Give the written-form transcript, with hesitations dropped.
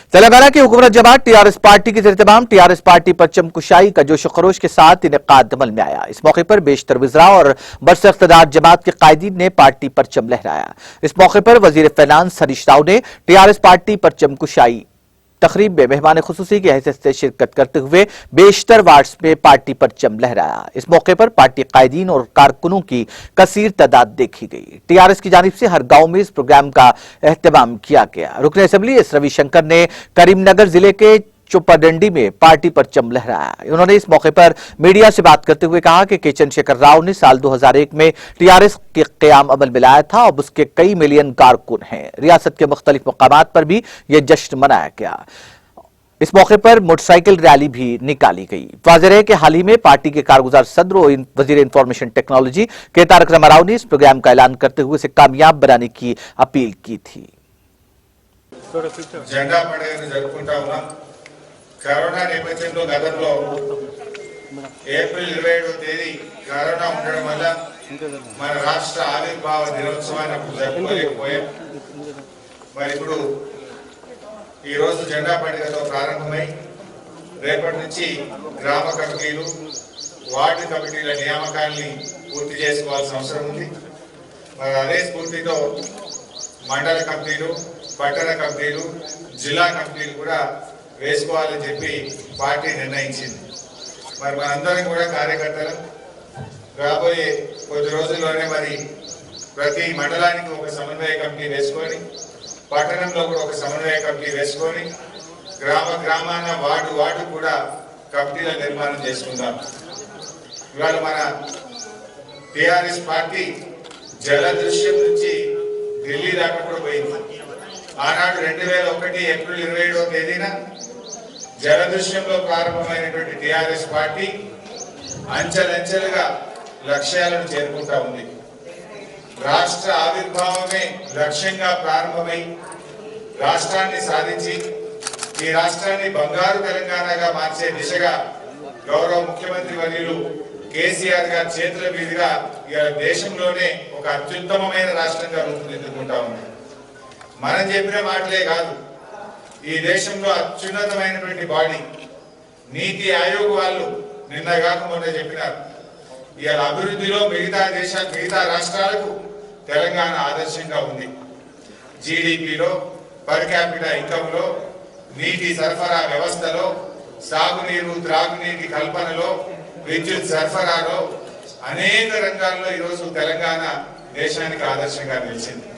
तेलंगाना की हुकूमत जमात TRS party के ज़ेर-ए-तमाम टीआरएस पार्टी परचम कुशाई का जोश खरोश के साथ इनेकाद अमल में आया। इस मौके पर बेशतर वज़रा और बरसे इख्तिदार जमात के कायदीन ने पार्टी परचम लहराया। इस मौके पर वज़ीर फाइनेंस हरीश राव ने टीआरएस पार्टी परचम कुशाई तकरीब में मेहमान खुसूसी की हैसियत से शिरकत करते हुए बेशतर वार्ड्स में पार्टी परचम लहराया। इस मौके पर पार्टी कायदीन और कारकुनों की कसीर तादाद देखी गई। टीआरएस की जानिब से हर गांव में इस प्रोग्राम का एहतमाम किया गया। रुकन असेंबली एस रविशंकर ने करीमनगर जिले के चुप्पाडंडी में पार्टी परचम लहराया। उन्होंने इस मौके पर मीडिया से बात करते हुए कहा कि के चंद्रशेखर राव ने साल 2001 में टीआरएस के क़याम अमल में लाया था। अब उसके कई मिलियन कारकुन हैं। रियासत के मुख्तलिफ मकामात पर भी यह जश्न मनाया गया। इस मौके पर मोटरसाइकिल रैली भी निकाली गई। वाज़ेह है कि हाल ही में पार्टी के कारगुजार सदर और वजीर इंफॉर्मेशन टेक्नोलॉजी के तारक रामाराव ने इस प्रोग्राम का ऐलान करते हुए इसे कामयाब बनाने की अपील की थी। కరోనా నేపథ్యంలో గతంలో ఏప్రిల్ 27వ తేదీ కరోనా ఉండడం వల్ల మన రాష్ట్ర ఆవిర్భావ దినోత్సవాన్ని అప్పుడు జరుపుకోలేకపోయాం. మరి ఇప్పుడు ఈరోజు జెండా పండుగతో ప్రారంభమై రేపటి నుంచి గ్రామ కమిటీలు వార్డు కమిటీల నియామకాన్ని పూర్తి చేసుకోవాల్సిన అవసరం ఉంది. మరి అదే స్ఫూర్తితో మండల కమిటీలు పట్టణ కమిటీలు జిల్లా కమిటీలు కూడా వేసుకోవాలని చెప్పి పార్టీ నిర్ణయించింది. మరి మనందరం కూడా కార్యకర్తలు రాబోయే కొద్ది రోజుల్లోనే మరి ప్రతి మండలానికి ఒక సమన్వయ కమిటీ వేసుకొని పట్టణంలో కూడా ఒక సమన్వయ కమిటీ వేసుకొని గ్రామాన వార్డు కూడా కమిటీల నిర్మాణం చేసుకుందాం. ఇవాళ మన టిఆర్ఎస్ పార్టీ జలదృశ్యం నుంచి ఢిల్లీ దాకా కూడా పోయింది. ఆనాడు 2001 ఏప్రిల్ 27వ తేదీన జలదృశ్యంలో ప్రారంభమైనటువంటి టిఆర్ఎస్ పార్టీ అంచెలంచెలుగా లక్ష్యాలను చేరుకుంటా ఉంది. రాష్ట్ర ఆవిర్భావమే లక్ష్యంగా ప్రారంభమై రాష్ట్రాన్ని సాధించి ఈ రాష్ట్రాన్ని బంగారు తెలంగాణగా మార్చే దిశగా గౌరవ ముఖ్యమంత్రి వర్యులు కేసీఆర్ గారి చేతుల మీదుగా దేశంలోనే ఒక అత్యుత్తమమైన రాష్ట్రంగా రూపుదిద్దుకుంటా ఉంది. మనం చెప్పిన మాటలే కాదు, ఈ దేశంలో అత్యున్నతమైనటువంటి బాడీ నీతి ఆయోగ్ వాళ్ళు నిన్న కాక మొన్న చెప్పినారు, ఇవాళ అభివృద్ధిలో మిగతా రాష్ట్రాలకు తెలంగాణ ఆదర్శంగా ఉంది. జీడిపిలో, పర్ క్యాపిటల్ ఇన్కమ్ లో, నీటి సరఫరా వ్యవస్థలో, సాగునీరు త్రాగునీటి కల్పనలో, విద్యుత్ సరఫరాలో అనేక రంగాల్లో ఈరోజు తెలంగాణ దేశానికి ఆదర్శంగా నిలిచింది.